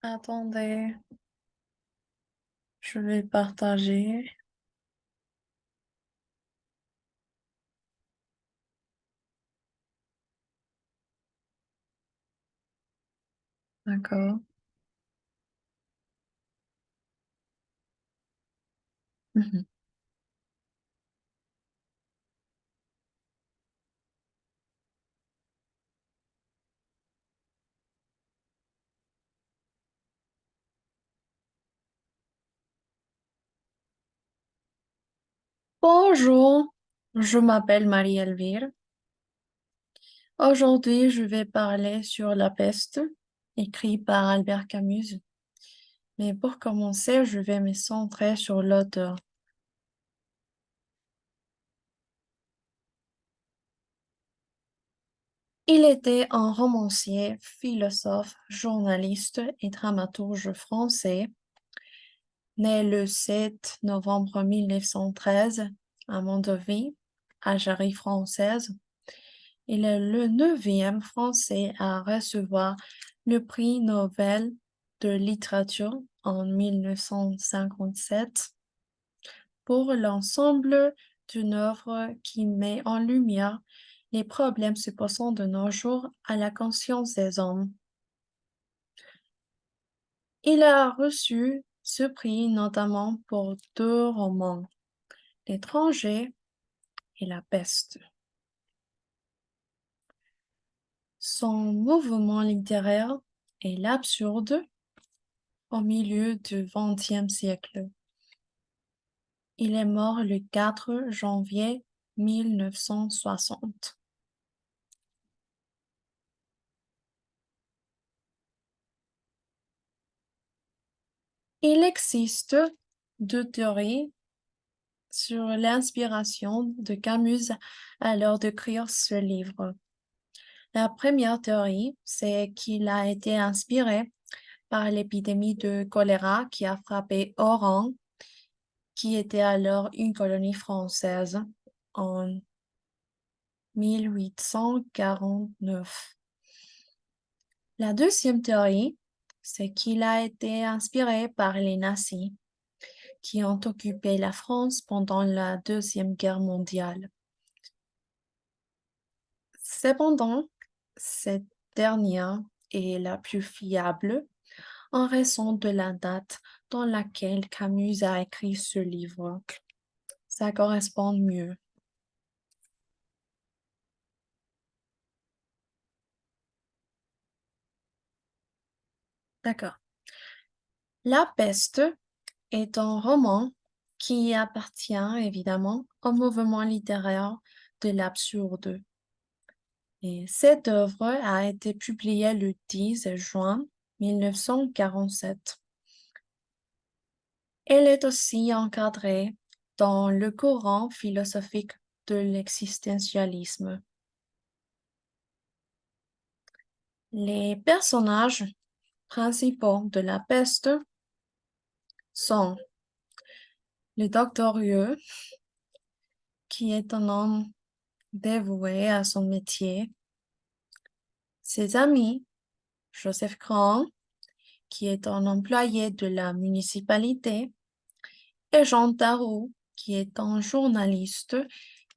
Attendez, je vais partager. D'accord. Mhm. Bonjour, je m'appelle Marie-Elvire. Aujourd'hui, je vais parler sur la peste, écrit par Albert Camus. Mais pour commencer, je vais me centrer sur l'auteur. Il était un romancier, philosophe, journaliste et dramaturge français, né le 7 novembre 1913 à Mondovì, Algérie française. Il est le neuvième Français à recevoir le prix Nobel de littérature en 1957 pour l'ensemble d'une œuvre qui met en lumière les problèmes se posant de nos jours à la conscience des hommes. Il a reçu ce prix notamment pour deux romans, L'étranger et La peste. Son mouvement littéraire est l'absurde au milieu du XXe siècle. Il est mort le 4 janvier 1960. Il existe deux théories sur l'inspiration de Camus à l'heure d'écrire ce livre. La première théorie, c'est qu'il a été inspiré par l'épidémie de choléra qui a frappé Oran, qui était alors une colonie française, en 1849. La deuxième théorie, c'est qu'il a été inspiré par les nazis qui ont occupé la France pendant la Deuxième Guerre mondiale. Cependant, cette dernière est la plus fiable en raison de la date dans laquelle Camus a écrit ce livre. Ça correspond mieux. D'accord. La peste est un roman qui appartient évidemment au mouvement littéraire de l'absurde. Et cette œuvre a été publiée le 10 juin 1947. Elle est aussi encadrée dans le courant philosophique de l'existentialisme. Les personnages principaux de La peste sont le docteur Rieux, qui est un homme dévoué à son métier, ses amis, Joseph Grand, qui est un employé de la municipalité, et Jean Tarot, qui est un journaliste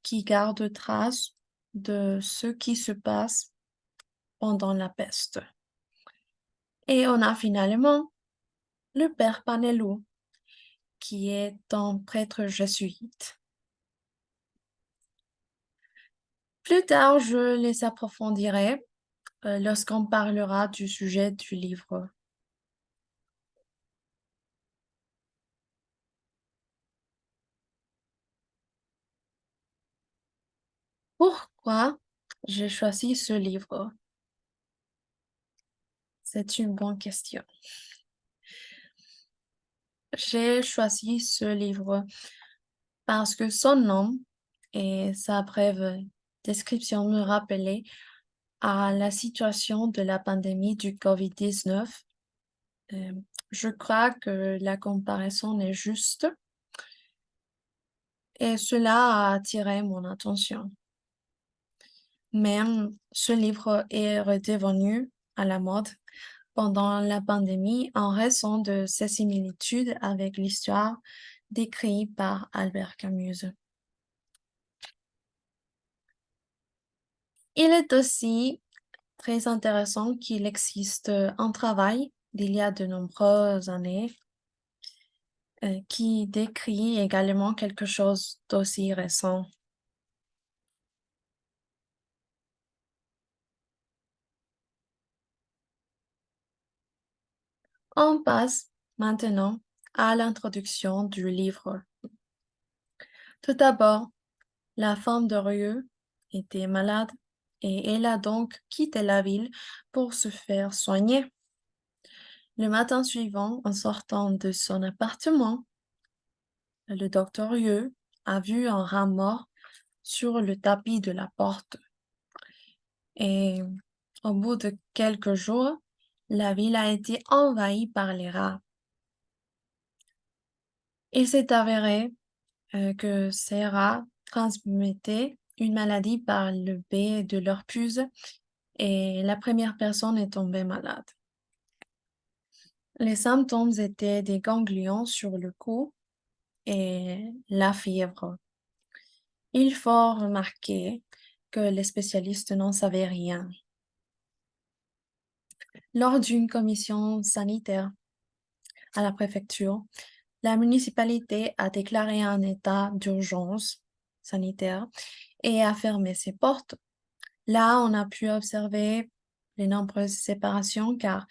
qui garde trace de ce qui se passe pendant la peste. Et on a finalement le père Panello, qui est un prêtre jésuite. Plus tard, je les approfondirai lorsqu'on parlera du sujet du livre. Pourquoi j'ai choisi ce livre? C'est une bonne question. J'ai choisi ce livre parce que son nom et sa brève description me rappelaient à la situation de la pandémie du COVID-19. Euh, je crois que la comparaison est juste et cela a attiré mon attention. Même ce livre est redevenu à la mode pendant la pandémie en raison de ses similitudes avec l'histoire décrite par Albert Camus. Il est aussi très intéressant qu'il existe un travail d'il y a de nombreuses années qui décrit également quelque chose d'aussi récent. On passe maintenant à l'introduction du livre. Tout d'abord, la femme de Rieux était malade et elle a donc quitté la ville pour se faire soigner. Le matin suivant, en sortant de son appartement, le docteur Rieux a vu un rat mort sur le tapis de la porte. Et au bout de quelques jours, la ville a été envahie par les rats. Il s'est avéré que ces rats transmettaient une maladie par le biais de leur puse et la première personne est tombée malade. Les symptômes étaient des ganglions sur le cou et la fièvre. Il faut remarquer que les spécialistes n'en savaient rien. Lors d'une commission sanitaire à la préfecture, la municipalité a déclaré un état d'urgence sanitaire et a fermé ses portes. Là, on a pu observer les nombreuses séparations car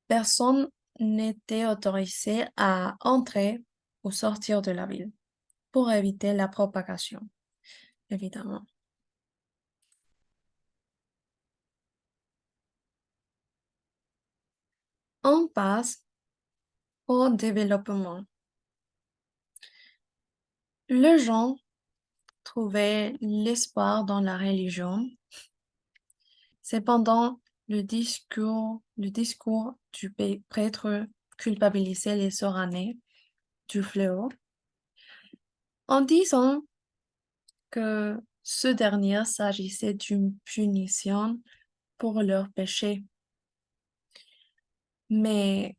personne n'était autorisé à entrer ou sortir de la ville pour éviter la propagation, évidemment. On passe au développement. Les gens trouvaient l'espoir dans la religion. Cependant, le discours du prêtre culpabilisait les Soranais du fléau en disant que ce dernier s'agissait d'une punition pour leurs péchés. Mais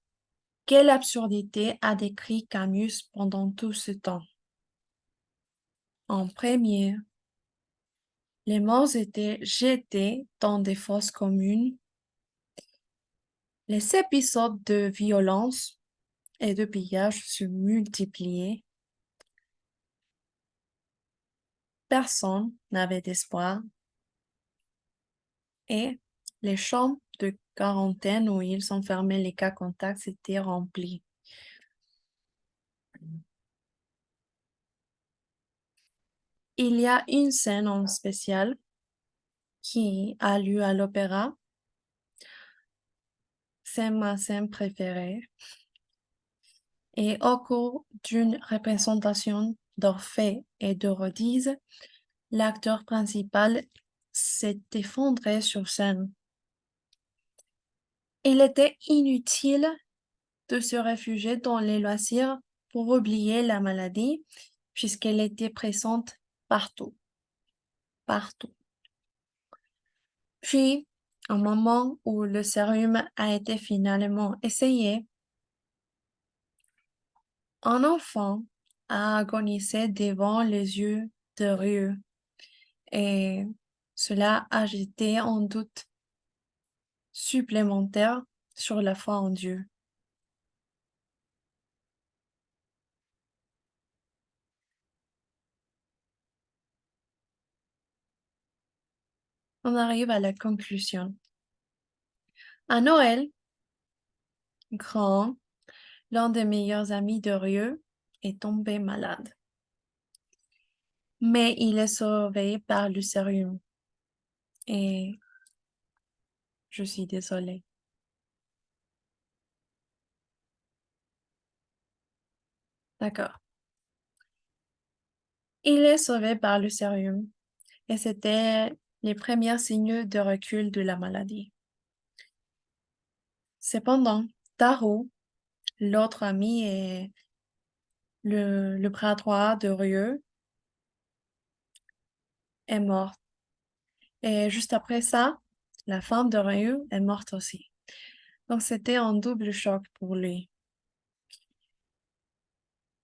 quelle absurdité a décrit Camus pendant tout ce temps? En premier, les morts étaient jetés dans des fosses communes. Les épisodes de violence et de pillage se multipliaient. Personne n'avait d'espoir et les chambres de quarantaine où ils enfermaient les cas contacts étaient remplies. Il y a une scène en spécial qui a lieu à l'opéra. C'est ma scène préférée. Et au cours d'une représentation d'Orphée et d'Eurydice, l'acteur principal s'est effondré sur scène. Il était inutile de se réfugier dans les loisirs pour oublier la maladie, puisqu'elle était présente partout, partout. Puis, au moment où le sérum a été finalement essayé, un enfant a agonisé devant les yeux de Rieux et cela a jeté un doute supplémentaire sur la foi en Dieu. On arrive à la conclusion. À Noël, Grand, l'un des meilleurs amis de Rieux, est tombé malade. Mais il est sauvé par le sérum. Et je suis désolée. D'accord. Il est sauvé par le sérum. Et c'était les premiers signes de recul de la maladie. Cependant, Taro, l'autre ami et le bras droit de Rieux, est mort. Et juste après ça, la femme de Rieux est morte aussi. Donc, c'était un double choc pour lui.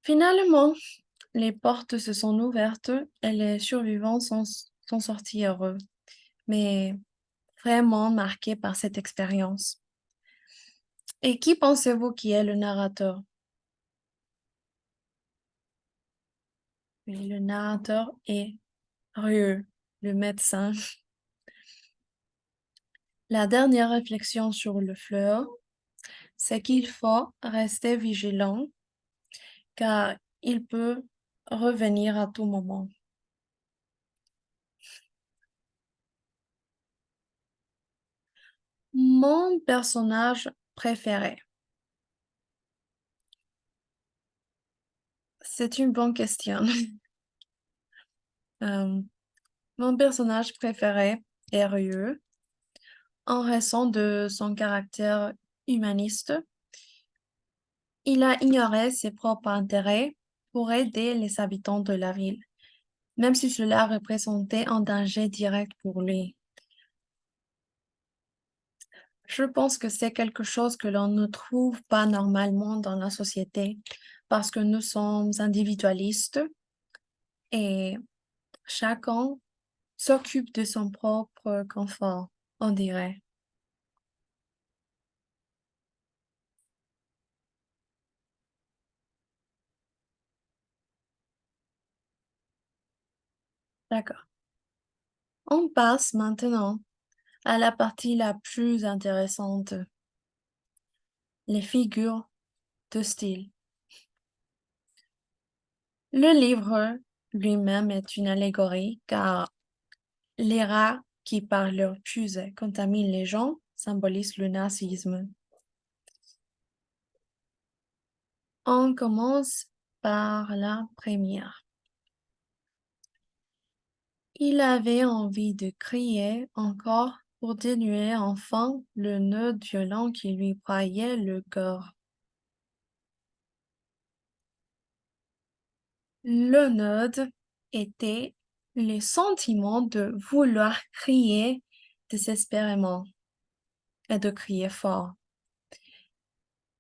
Finalement, les portes se sont ouvertes et les survivants sont sortis heureux, mais vraiment marqués par cette expérience. Et qui pensez-vous qui est le narrateur? Oui, le narrateur est Rieu, le médecin. La dernière réflexion sur le fleur, c'est qu'il faut rester vigilant car il peut revenir à tout moment. Mon personnage préféré. C'est une bonne question. Euh, Mon personnage préféré est Rieu en raison de son caractère humaniste. Il a ignoré ses propres intérêts pour aider les habitants de la ville, même si cela représentait un danger direct pour lui. Je pense que c'est quelque chose que l'on ne trouve pas normalement dans la société parce que nous sommes individualistes et chacun s'occupe de son propre confort, on dirait. D'accord. On passe maintenant à la partie la plus intéressante, les figures de style. Le livre lui-même est une allégorie car les rats qui, par leur pus, contaminent les gens symbolisent le nazisme. On commence par la première. Il avait envie de crier encore pour dénouer enfin le nœud violent qui lui broyait le cœur. Le nœud était le sentiment de vouloir crier désespérément et de crier fort.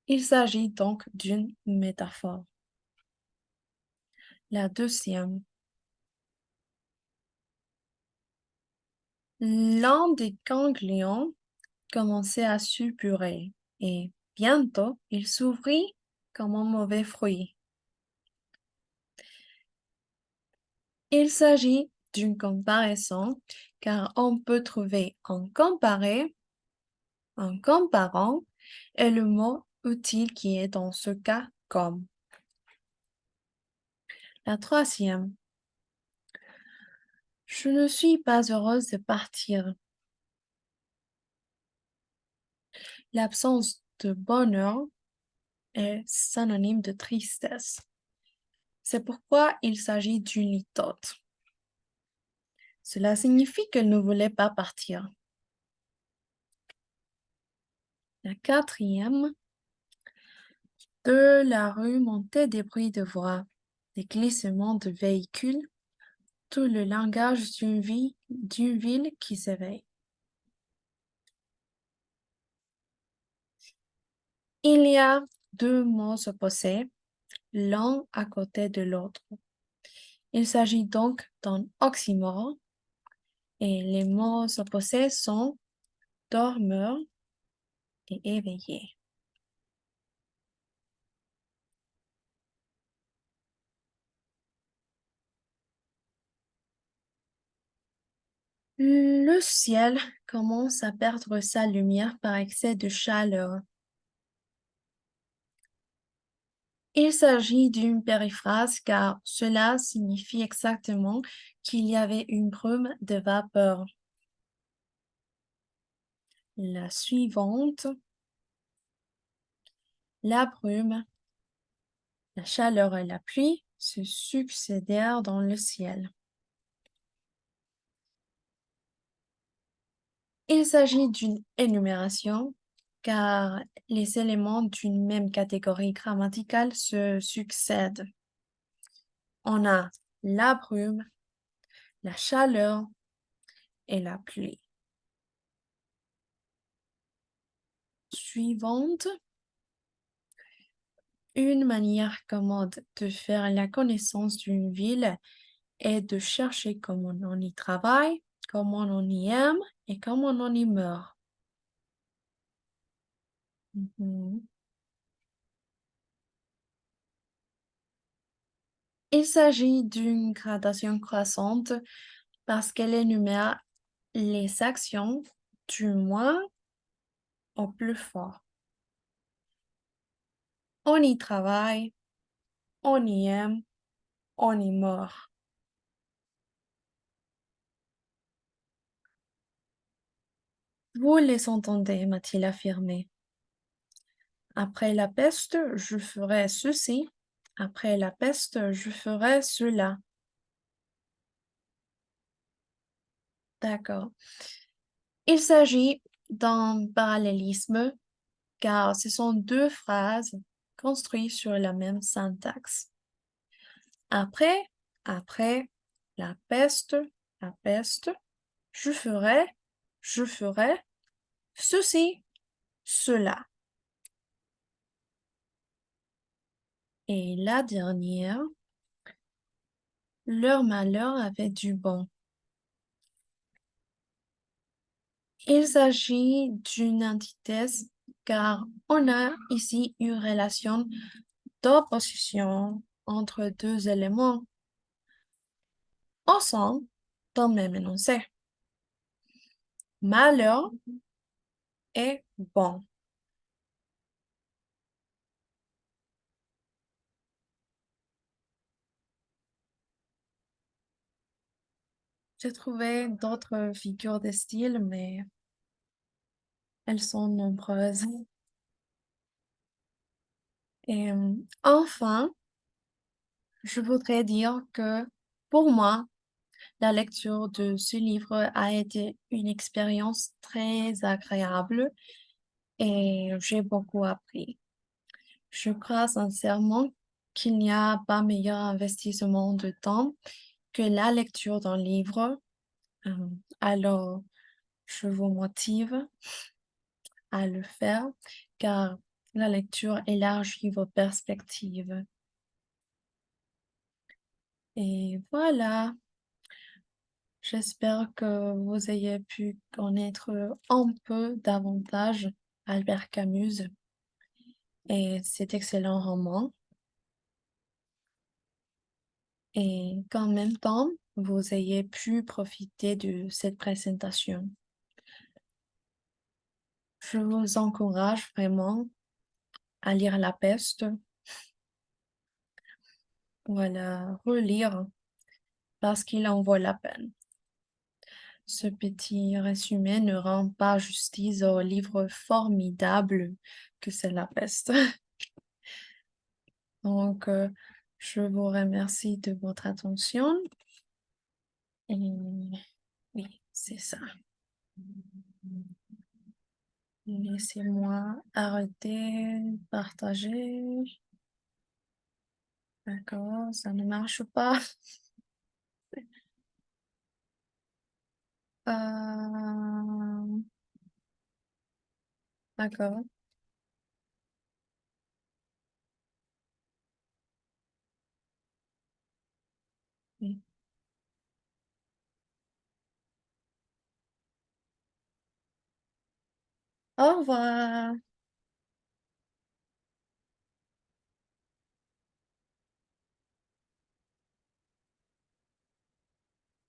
Il s'agit donc d'une métaphore. La deuxième. L'un des ganglions commençait à suppurer et bientôt il s'ouvrit comme un mauvais fruit. Il s'agit d'une comparaison car on peut trouver en comparer, en comparant et le mot utile qui est dans ce cas comme. La troisième. Je ne suis pas heureuse de partir. L'absence de bonheur est synonyme de tristesse. C'est pourquoi il s'agit d'une litote. Cela signifie qu'elle ne voulait pas partir. La quatrième, de la rue montaient des bruits de voix, des glissements de véhicules, tout le langage d'une ville qui s'éveille. Il y a deux mots opposés, l'un à côté de l'autre. Il s'agit donc d'un oxymore et les mots opposés sont dormeur et éveillé. Le ciel commence à perdre sa lumière par excès de chaleur. Il s'agit d'une périphrase car cela signifie exactement qu'il y avait une brume de vapeur. La suivante, la brume, la chaleur et la pluie se succédèrent dans le ciel. Il s'agit d'une énumération car les éléments d'une même catégorie grammaticale se succèdent. On a la brume, la chaleur et la pluie. suivante. Une manière commode de faire la connaissance d'une ville est de chercher comment on y travaille, comment on y aime et comment on y meurt. Mhm. Il s'agit d'une gradation croissante parce qu'elle énumère les actions du moins au plus fort. On y travaille, on y aime, on y meurt. Vous les entendez, m'a-t-il affirmé. Après la peste, je ferai ceci. Après la peste, je ferai cela. D'accord. Il s'agit d'un parallélisme car ce sont deux phrases construites sur la même syntaxe. Après, après la peste, je ferai ceci, cela. Et la dernière, leur malheur avait du bon. Il s'agit d'une antithèse car on a ici une relation d'opposition entre deux éléments ensemble dans le même énoncé. Malheur et bon. J'ai trouvé d'autres figures de style, mais elles sont nombreuses. Et enfin, je voudrais dire que pour moi, la lecture de ce livre a été une expérience très agréable et j'ai beaucoup appris. Je crois sincèrement qu'il n'y a pas meilleur investissement de temps que la lecture d'un livre. Euh, alors, je vous motive à le faire car la lecture élargit vos perspectives. Et voilà, j'espère que vous ayez pu connaître un peu davantage Albert Camus et cet excellent roman et qu'en même temps, vous ayez pu profiter de cette présentation. Je vous encourage vraiment à lire La Peste ou à la relire parce qu'il en vaut la peine. Ce petit résumé ne rend pas justice au livre formidable que c'est La Peste. Donc, je vous remercie de votre attention et oui, c'est ça. Laissez-moi arrêter, partager. D'accord, ça ne marche pas. Euh, d'accord. Oui. Au revoir.